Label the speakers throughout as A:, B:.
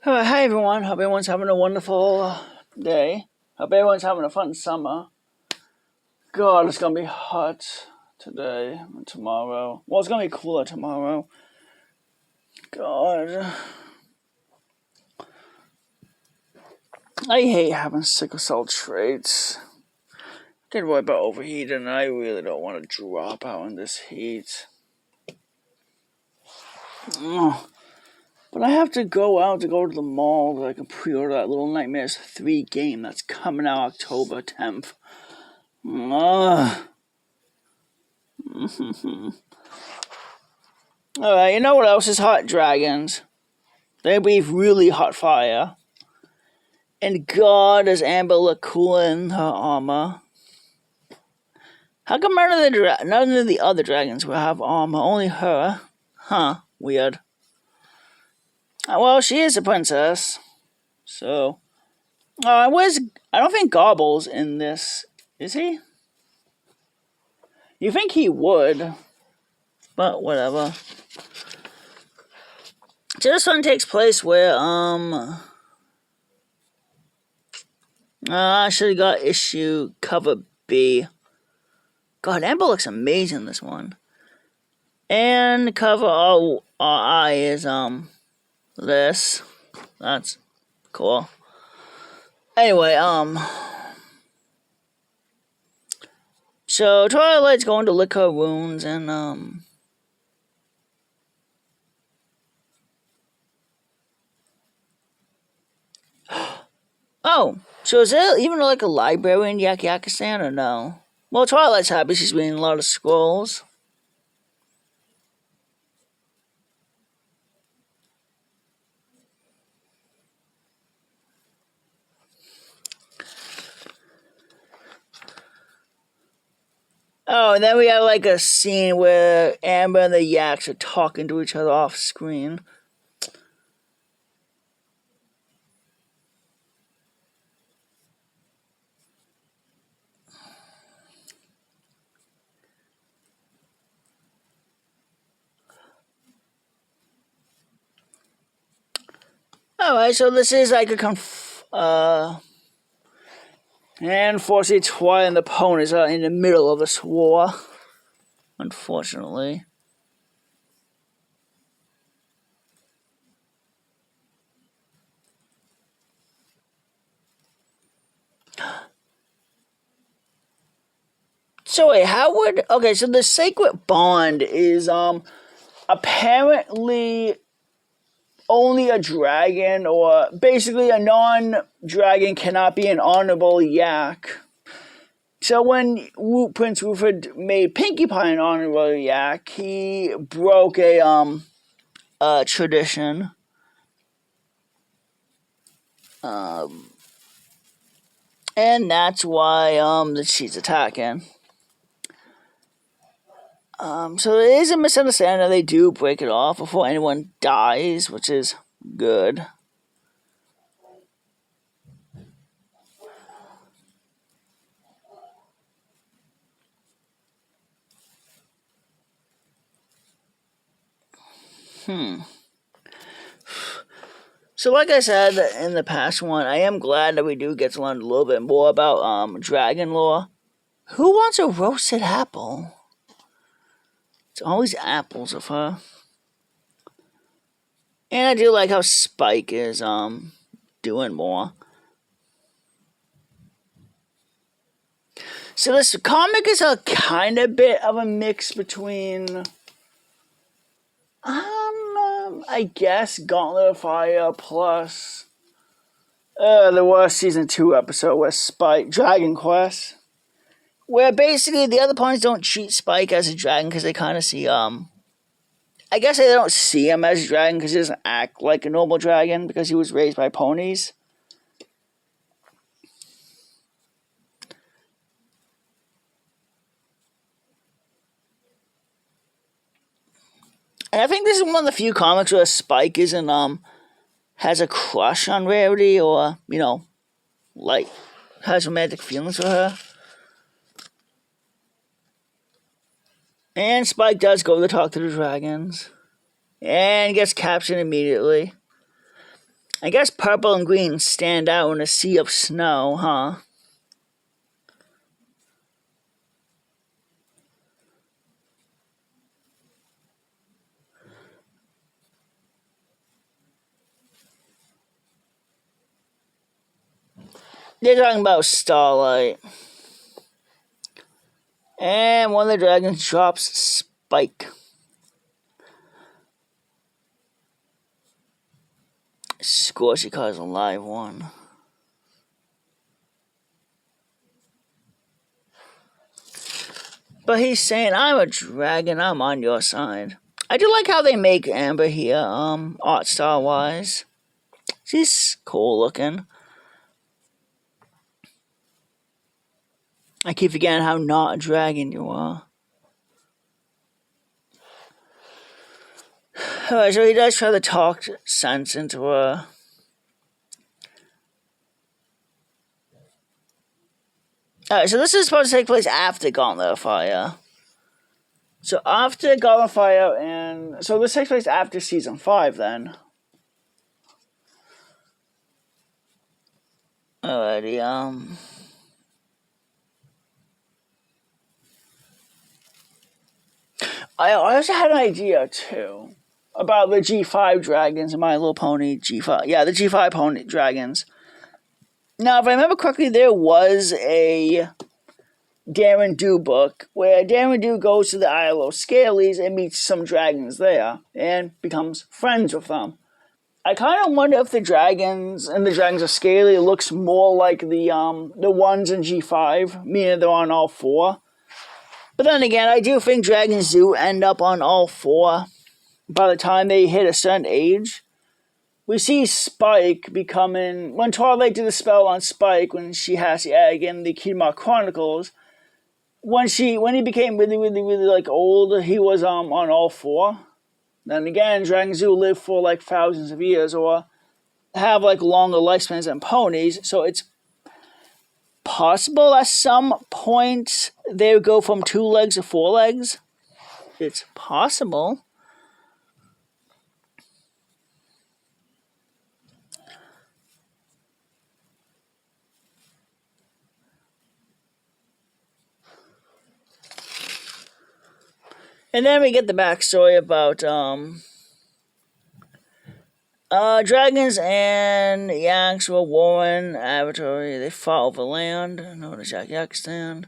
A: Hi everyone, hope everyone's having a wonderful day. Hope everyone's having a fun summer. God, it's gonna be hot today and tomorrow. Well, it's gonna be cooler tomorrow. God. I hate having sickle cell traits. Get worried about overheating and I really don't want to drop out in this heat. Ugh. But I have to go to the mall so I can pre-order that Little Nightmares 3 game that's coming out October 10th. Ugh. Alright, you know what else is hot? Dragons. They breathe really hot fire. And God, does Amber look cool in her armor? How come none of the other dragons will have armor? Only her? Huh, weird. Well, she is a princess. So. I don't think Gobble's in this. Is he? You think he would. But whatever. So this one takes place where, I should have got issue cover B. God, Amber looks amazing in this one. And cover I is, this. That's cool. Anyway, so Twilight's going to lick her wounds and, oh, so is there even like a library in Yak-Yakistan or no? Well, Twilight's happy she's reading a lot of scrolls. Oh, and then we have like a scene where Amber and the Yaks are talking to each other off screen. Alright, so this is like and unfortunately Twilight and the ponies are in the middle of this war. Unfortunately. So wait, okay, so the sacred bond is apparently only a dragon, or basically a non-dragon cannot be an honorable yak. So when Prince Rupert made Pinkie Pie an honorable yak, he broke a tradition. And that's why she's attacking. So it is a misunderstanding that they do break it off before anyone dies, which is good. So like I said in the past one, I am glad that we do get to learn a little bit more about dragon lore. Who wants a roasted apple? It's always apples of her. And I do like how Spike is doing more. So this comic is a kind of bit of a mix between I guess Gauntlet of Fire plus the worst season 2 episode where Spike Dragon Quest, where basically the other ponies don't treat Spike as a dragon because they kind of see I guess they don't see him as a dragon because he doesn't act like a normal dragon because he was raised by ponies. And I think this is one of the few comics where Spike isn't has a crush on Rarity, or like has romantic feelings for her. And Spike does go to talk to the dragons and gets captured immediately. I guess purple and green stand out in a sea of snow, huh? They're talking about Starlight. And one of the dragons drops Spike. Scorchy calls a live one. But he's saying, I'm a dragon, I'm on your side. I do like how they make Amber here, art style wise. She's cool looking. I keep forgetting how not a dragon you are. Alright, so he does try to talk sense into her. Alright, so this is supposed to take place after Gauntlet of Fire. So after Gauntlet of Fire, and so this takes place after season 5 then. Alrighty, I also had an idea too about the G5 dragons and My Little Pony G5. Yeah, the G5 pony dragons. Now, if I remember correctly, there was a Darren book where Darren goes to the Isle of Scalies and meets some dragons there and becomes friends with them. I kind of wonder if the dragons and the dragons of Scaly looks more like the ones in G5, meaning they're on all 4. But then again, I do think dragons do end up on all 4 by the time they hit a certain age. We see Spike becoming, when Twilight did the spell on Spike, when she has the egg in the Kingdom Chronicles, when he became really, really, really like old, he was on all 4. Then again, dragons do live for like thousands of years or have like longer lifespans than ponies, so it's possible at some point they would go from 2 legs to 4 legs. It's possible. And then we get the backstory about dragons and yaks were warring Avatar. They fought over land, known as Yakistan.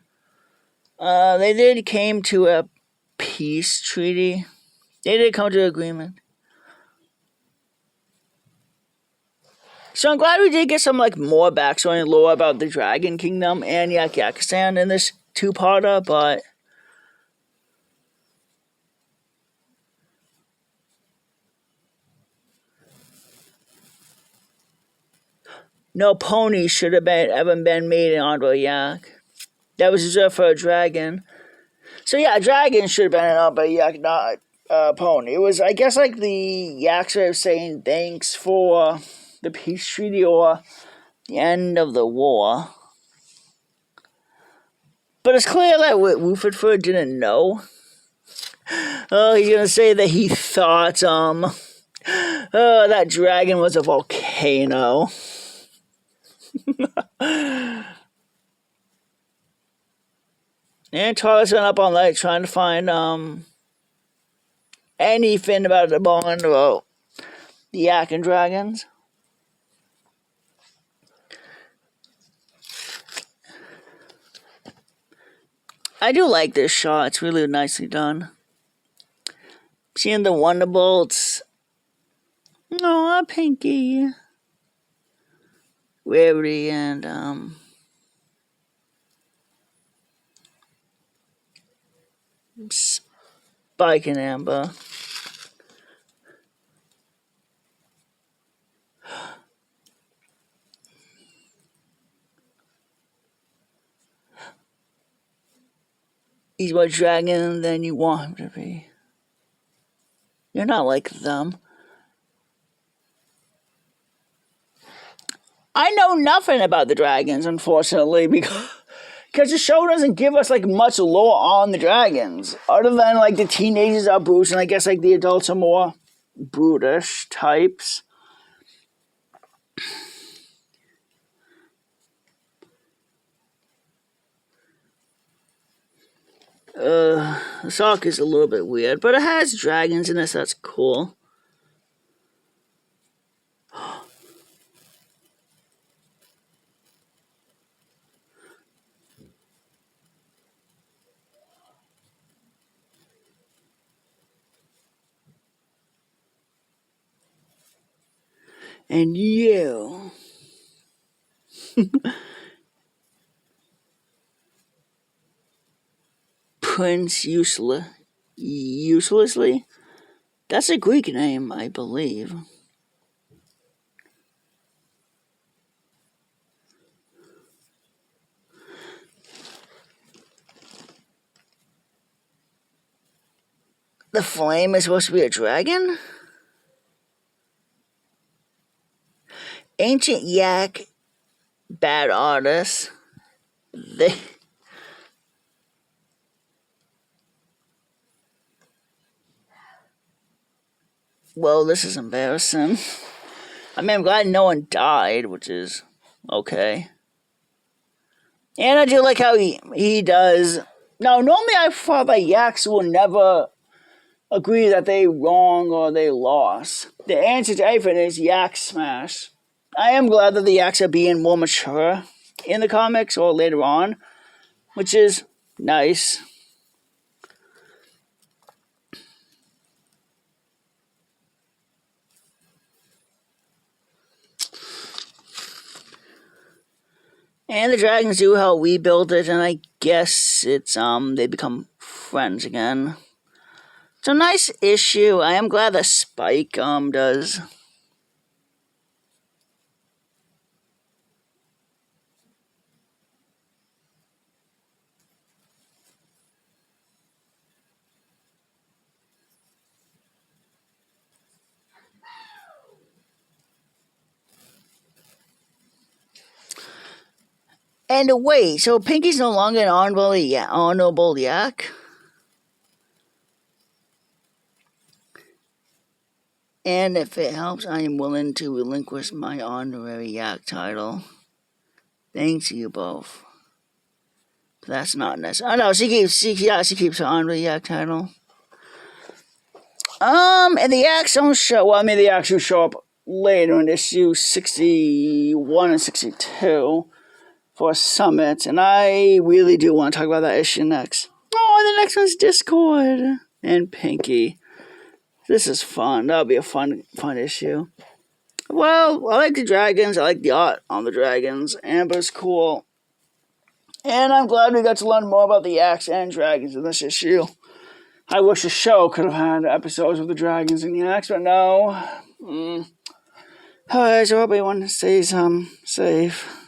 A: They did came to a peace treaty. They did come to an agreement. So I'm glad we did get some like more backstory and lore about the Dragon Kingdom and Yakistan in this 2-parter, but no pony should have ever been made onto a yak. That was reserved for a dragon. So yeah, a dragon should have been on a yak, not a pony. It was, I guess, like the yaks are saying thanks for the peace treaty or the end of the war. But it's clear that Rutherford didn't know. Oh, he's gonna say that he thought that dragon was a volcano. And Taurus went up all night trying to find anything about the bond about the yak and dragons. I do like this shot. It's really nicely done. Seeing the Wonderbolts. Aw, Pinky. Rarity and Spike and Amber. He's more dragon than you want him to be. You're not like them. I know nothing about the dragons, unfortunately, because the show doesn't give us like much lore on the dragons, other than like the teenagers are brutish, and I guess like the adults are more brutish types. The sock is a little bit weird, but it has dragons in it, so that's cool. And you. Prince Uselessly? That's a Greek name, I believe. The flame is supposed to be a dragon? Ancient Yak, bad artists. They... Well, this is embarrassing. I mean, I'm glad no one died, which is okay. And I do like how he does. Now, normally I thought that yaks will never agree that they wrong or they lost. The answer to everything is yak smash. I am glad that the yaks are being more mature in the comics or later on, which is nice. And the dragons do help rebuild it, and I guess it's they become friends again. It's a nice issue. I am glad that Spike does. And wait, so Pinky's no longer an honorable yak? And if it helps, I am willing to relinquish my honorary yak title. Thanks to you both. But that's not necessary. Oh no, she keeps her honorary yak title. And the yaks don't show. Well, I mean, the yaks will show up later in issue 61 and 62 for Summit, and I really do want to talk about that issue next. Oh, the next one's Discord and Pinky. This is fun. That'll be a fun issue. Well, I like the dragons. I like the art on the dragons. Amber's cool. And I'm glad we got to learn more about the yaks and dragons in this issue. I wish the show could have had episodes with the dragons and yaks, but no. Alright, so I hope everyone stays safe.